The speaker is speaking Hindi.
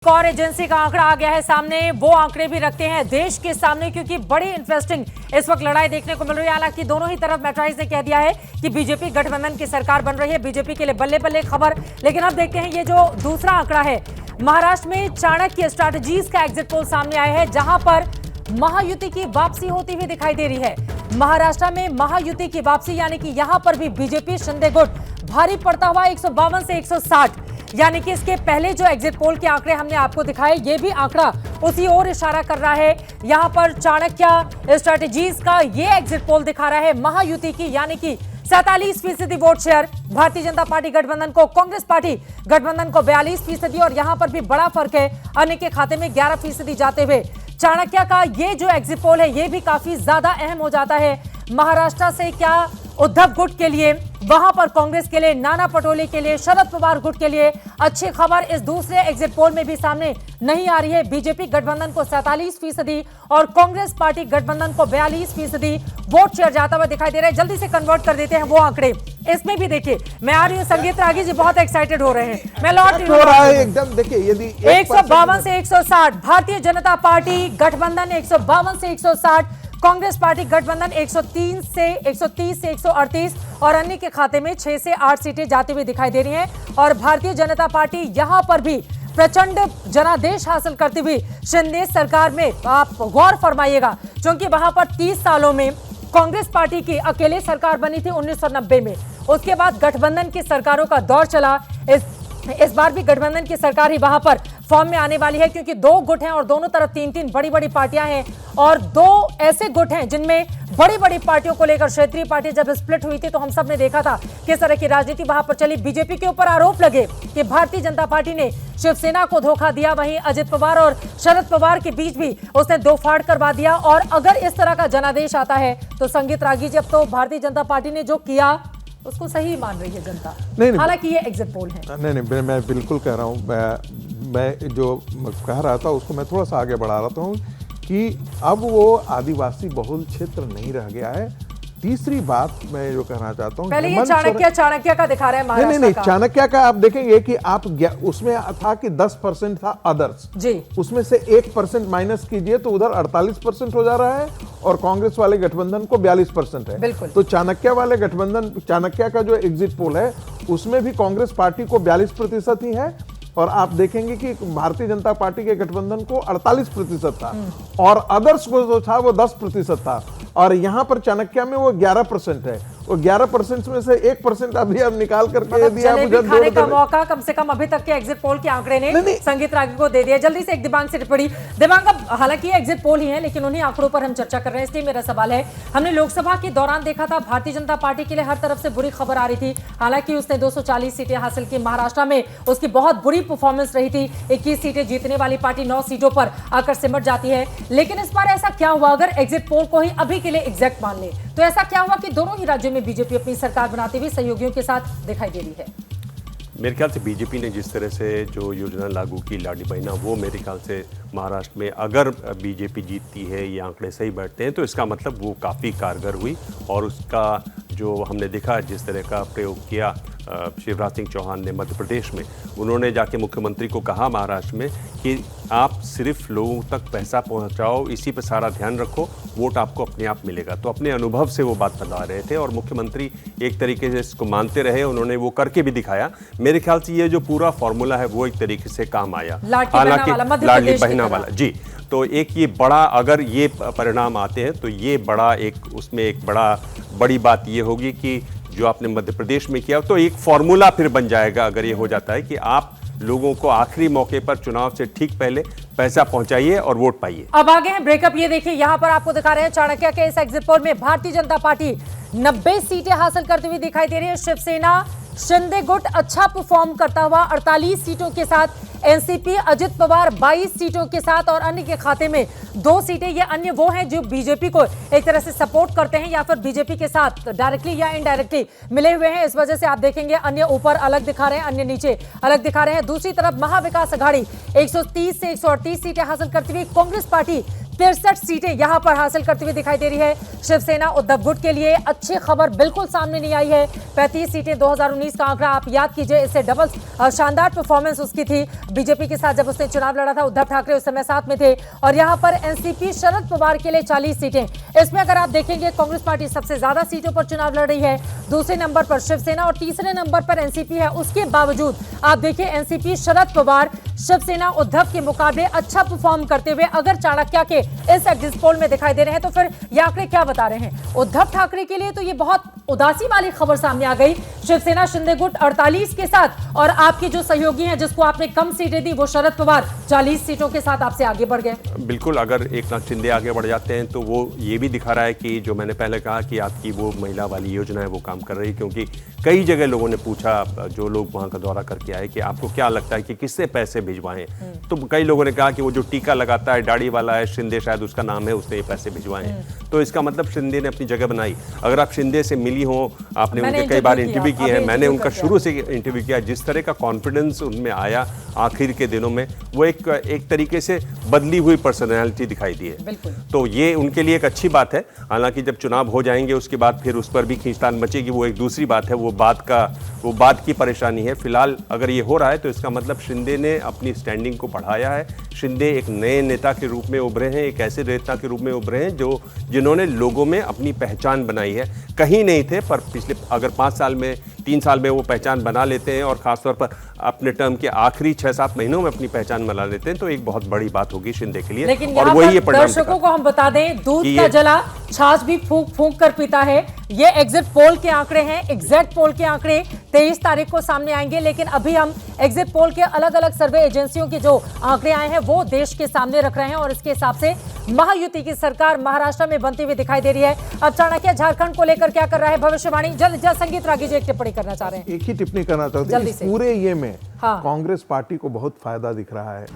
और एजेंसी का आंकड़ा आ गया है सामने। वो आंकड़े भी रखते हैं देश के सामने, क्योंकि बड़ी इंटरेस्टिंग इस वक्त लड़ाई देखने को मिल रही है। हालांकि दोनों ही तरफ मैट्राइज ने कह दिया है कि बीजेपी गठबंधन की सरकार बन रही है, बीजेपी के लिए बल्ले बल्ले खबर। लेकिन अब देखते हैं ये जो दूसरा आंकड़ा है, महाराष्ट्र में चाणक्य स्ट्रैटेजीज का एग्जिट पोल सामने आया है, जहां पर महायुति की वापसी होती हुई दिखाई दे रही है। महाराष्ट्र में महायुति की वापसी, यानी कि यहां पर भी बीजेपी शिंदे गुट भारी पड़ता हुआ 152 से 160, यानी कि इसके पहले जो एग्जिट पोल के आंकड़े हमने आपको दिखाए, ये भी आंकड़ा उसी ओर इशारा कर रहा है। यहां पर चाणक्य स्ट्रैटेजीज का ये एग्जिट पोल दिखा रहा है महायुति की, यानी कि 47% vote share Bharatiya Janata party गठबंधन को, कांग्रेस पार्टी गठबंधन को 42%, और यहां पर भी बड़ा फर्क है, अन्य के खाते में 11% जाते हुए चाणक्य का ये जो एग्जिट पोल है ये भी काफी ज्यादा अहम हो जाता है। महाराष्ट्र से क्या उद्धव गुट के लिए, वहां पर कांग्रेस के लिए, नाना पटोले के लिए, शरद पवार गुट के लिए अच्छी खबर इस दूसरे एग्जिट पोल में भी सामने नहीं आ रही है। बीजेपी गठबंधन को 47% और कांग्रेस पार्टी गठबंधन को 42% वोट शेयर जाता हुआ दिखाई दे रहा है। जल्दी से कन्वर्ट कर देते हैं वो आंकड़े। इसमें भी देखिए, मैं आ रही हूँ, संगीत रागी जी बहुत एक्साइटेड हो रहे हैं, मैं लौट हो रहा है एकदम। देखिए यदि 152 से 160 भारतीय जनता पार्टी गठबंधन, 152 से 160 कांग्रेस पार्टी गठबंधन, 130 से 138 और अन्य के खाते में 6 से 8 सीटें जाती हुई दिखाई दे रही हैं। और भारतीय जनता पार्टी यहां पर भी प्रचंड जनादेश हासिल करती हुई शिंदे सरकार में, आप गौर फरमाइएगा, क्योंकि वहां पर 30 सालों में कांग्रेस पार्टी की अकेले सरकार बनी थी 1990 में। उसके बाद गठबंधन की सरकारों का दौर चला। इस बार भी गठबंधन की सरकार ही वहां पर फॉर्म में आने वाली है, क्योंकि दो गुट हैं और दोनों तरफ 3-3 बड़ी बड़ी पार्टियां हैं, और दो ऐसे गुट हैं जिनमें बड़ी बड़ी पार्टियों को लेकर क्षेत्रीय पार्टी जब स्प्लिट हुई थी तो हम सब ने देखा था किस तरह की राजनीति वहां पर चली। बीजेपी के ऊपर आरोप लगे कि भारतीय जनता पार्टी ने शिवसेना को धोखा दिया, वहीं अजित पवार और शरद पवार के बीच भी उसने दो फाड़ करवा दिया। और अगर इस तरह का जनादेश आता है तो संगीत रागी जी, अब तो भारतीय जनता पार्टी ने जो किया उसको सही मान रही है जनता। हालांकि ये एग्जिट पोल है। नहीं, मैं बिल्कुल कह रहा हूँ, मैं जो कह रहा था उसको मैं थोड़ा सा आगे बढ़ा रहा हूँ कि अब वो आदिवासी बहुल क्षेत्र नहीं रह गया है। तीसरी बात मैं जो कहना चाहता हूँ, पहले ये चाणक्य का दिखा रहा है महाराष्ट्र नहीं, चाणक्य का आप देखेंगे कि आप उसमें था कि 10% था अदर्स जी, उसमें से 1% माइनस कीजिए तो उधर 48% हो जा रहा है, और कांग्रेस वाले गठबंधन को 42% है। बिल्कुल। तो चाणक्य वाले गठबंधन, चाणक्य का जो एग्जिट पोल है उसमें भी कांग्रेस पार्टी को 42% ही है, और आप देखेंगे कि भारतीय जनता पार्टी के गठबंधन को 48% था, और अदर्स को जो था वो 10% था, और यहां पर चाणक्य में वो 11% है। वो 11% में से 1% अभी अब निकाल करके दिया मुझे खाने का मौका कम से कम अभी तक के एग्जिट पोल के आंकड़े ने संगीत रागी को दे दिया। जल्दी से एक दिबांग से टिप्पणी। दिबांग, हालांकि ये एग्जिट पोल ही है लेकिन उन्हीं आंकड़ों पर हम चर्चा कर रहे हैं, इसलिए मेरा सवाल है, हमने लोकसभा के दौरान देखा था भारतीय जनता पार्टी के लिए हर तरफ से बुरी खबर आ रही थी। हालांकि उसने 240 सीटें हासिल की, महाराष्ट्र में उसकी बहुत बुरी परफॉर्मेंस रही थी, 21 सीटें जीतने वाली पार्टी 9 सीटों पर आकर सिमट जाती है। लेकिन इस बार ऐसा क्या हुआ, अगर एग्जिट पोल को ही अभी के लिए एग्जैक्ट मान ले, तो ऐसा क्या हुआ कि दोनों ही राज्यों में बीजेपी अपनी सरकार बनाते हुए सहयोगियों के साथ दिखाई दे रही है? मेरे ख्याल से बीजेपी ने जिस तरह से जो योजना लागू की लाडली बहना, वो मेरे ख्याल से महाराष्ट्र में अगर बीजेपी जीतती है, ये आंकड़े सही बैठते हैं, तो इसका मतलब वो काफ़ी कारगर हुई। और उसका जो हमने देखा जिस तरह का प्रयोग किया शिवराज सिंह चौहान ने मध्य प्रदेश में, उन्होंने जाके मुख्यमंत्री को कहा महाराष्ट्र में कि आप सिर्फ लोगों तक पैसा पहुंचाओ, इसी पे सारा ध्यान रखो, वोट आपको अपने आप मिलेगा। तो अपने अनुभव से वो बात बता रहे थे, और मुख्यमंत्री एक तरीके से इसको मानते रहे, उन्होंने वो करके भी दिखाया। मेरे ख्याल से ये जो पूरा फॉर्मूला है वो एक तरीके से काम आया, हालांकि लाडली बहना वाला जी। तो एक ये बड़ा, अगर ये परिणाम आते हैं तो ये बड़ा एक, उसमें एक बड़ी बात ये होगी कि जो आपने मध्य प्रदेश में किया, तो एक फॉर्मूला फिर बन जाएगा अगर ये हो जाता है कि आप लोगों को आखिरी मौके पर चुनाव से ठीक पहले पैसा पहुंचाइए और वोट पाइए। अब आगे हैं ब्रेकअप। ये देखिए, यहां पर आपको दिखा रहे हैं चाणक्य के इस एग्जिट पोल में भारतीय जनता पार्टी 90 सीटें हासिल करती हुई दिखाई दे रही है। शिवसेना शिंदे गुट अच्छा परफॉर्म करता हुआ 48 सीटों के साथ, एनसीपी अजित पवार 22 सीटों के साथ, और अन्य के खाते में 2 सीटें। ये अन्य वो हैं जो बीजेपी को एक तरह से सपोर्ट करते हैं या फिर बीजेपी के साथ डायरेक्टली या इनडायरेक्टली मिले हुए हैं। इस वजह से आप देखेंगे अन्य ऊपर अलग दिखा रहे हैं, अन्य नीचे अलग दिखा रहे हैं। दूसरी तरफ महाविकास अघाड़ी 130 से 138 सीटें हासिल करती हुई, कांग्रेस पार्टी 63 सीटें यहां पर हासिल करती हुई दिखाई दे रही है शिवसेना उद्धव गुट के लिए। अच्छी खबर बिल्कुल सामने नहीं आई है। 35 सीटें 2019 का आंकड़ा आप याद कीजिए, इससे डबल शानदार परफॉर्मेंस उसकी थी बीजेपी के साथ जब उसने चुनाव लड़ा था। उद्धव ठाकरे उस समय साथ में थे। और यहां पर एनसीपी शरद पवार के लिए 40 सीटें। इसमें अगर आप देखेंगे कांग्रेस पार्टी सबसे ज्यादा सीटों पर चुनाव लड़ रही है, दूसरे नंबर पर शिवसेना और तीसरे नंबर पर एनसीपी है। उसके बावजूद आप देखिए एनसीपी शरद पवार शिवसेना उद्धव के मुकाबले अच्छा परफॉर्म करते हुए अगर चाणक्य के इस एग्जिट पोल में दिखाई दे रहे हैं, तो फिर ये आंकड़े क्या बता रहे हैं? उद्धव ठाकरे के लिए तो ये बहुत उदासी वाली खबर सामने आ गई। शिवसेना शिंदे गुट 48 के साथ और आपके जो सहयोगी हैं जिसको आपने कम सीटें दी वो शरद पवार 40 सीटों के साथ आपसे आगे बढ़ गए। बिल्कुल, अगर एकनाथ शिंदे आगे बढ़ जाते हैं तो वो ये भी दिखा रहा है कि जो मैंने पहले कहा कि आपकी वो महिला वाली योजना है वो काम कर रही है। क्योंकि कई जगह लोगों ने पूछा, जो लोग वहां का दौरा करके आए, कि आपको क्या लगता है कि किससे पैसे भिजवाएं? तो कई लोगों ने कहा कि वो जो टीका लगाता है, दाढ़ी वाला है, शिंदे शायद उसका नाम है, उसने ये पैसे भिजवाए हैं। तो इसका मतलब शिंदे ने अपनी जगह बनाई। अगर आप शिंदे से मिली हो, आपने उनके कई बार इंटरव्यू किए हैं, मैंने उनका शुरू से इंटरव्यू किया, जिस तरह का कॉन्फिडेंस उनमें आया आखिर के दिनों में, वो एक तरीके से बदली हुई पर्सनैलिटी दिखाई दी है। तो ये उनके लिए एक अच्छी बात है। हालांकि जब चुनाव हो जाएंगे उसके बाद फिर उस पर भी खींचतान मचेगी, वो एक दूसरी बात है, वो बात की परेशानी है। फिलहाल अगर ये हो रहा है तो इसका मतलब शिंदे ने अपनी स्टैंडिंग को बढ़ाया है। शिंदे एक नए नेता के रूप में उभरे हैं, एक ऐसे नेता के रूप में उभरे हैं जिन्होंने लोगों में अपनी पहचान बनाई है। कहीं नहीं थे, पर पिछले अगर 5 साल में 3 साल में वो पहचान बना लेते हैं और खासतौर पर अपने टर्म के आखिरी 6-7 महीनों में अपनी पहचान बना लेते हैं, तो एक बहुत बड़ी बात होगी शिंदे के लिए। लेकिन और वही ये परिणाम दर्शकों को हम बता दें, दूध का जला छाछ भी फूंक फूंक कर पीता है। ये एग्जिट पोल के आंकड़े हैं। एग्जिट पोल के आंकड़े 23 तारीख को सामने आएंगे, लेकिन अभी हम एग्जिट पोल के अलग अलग सर्वे एजेंसियों के जो आंकड़े आए हैं वो देश के सामने रख रहे हैं और इसके हिसाब से महायुति की सरकार महाराष्ट्र में बनती हुई दिखाई दे रही है। अब चाणक्य झारखंड को लेकर क्या कर रहा है भविष्यवाणी? जल्द संगीत रागी जी एक टिप्पणी करना चाह रहे हैं। एक ही टिप्पणी करना चाहते हैं, इस पूरे ये में कांग्रेस पार्टी को बहुत फायदा दिख रहा है।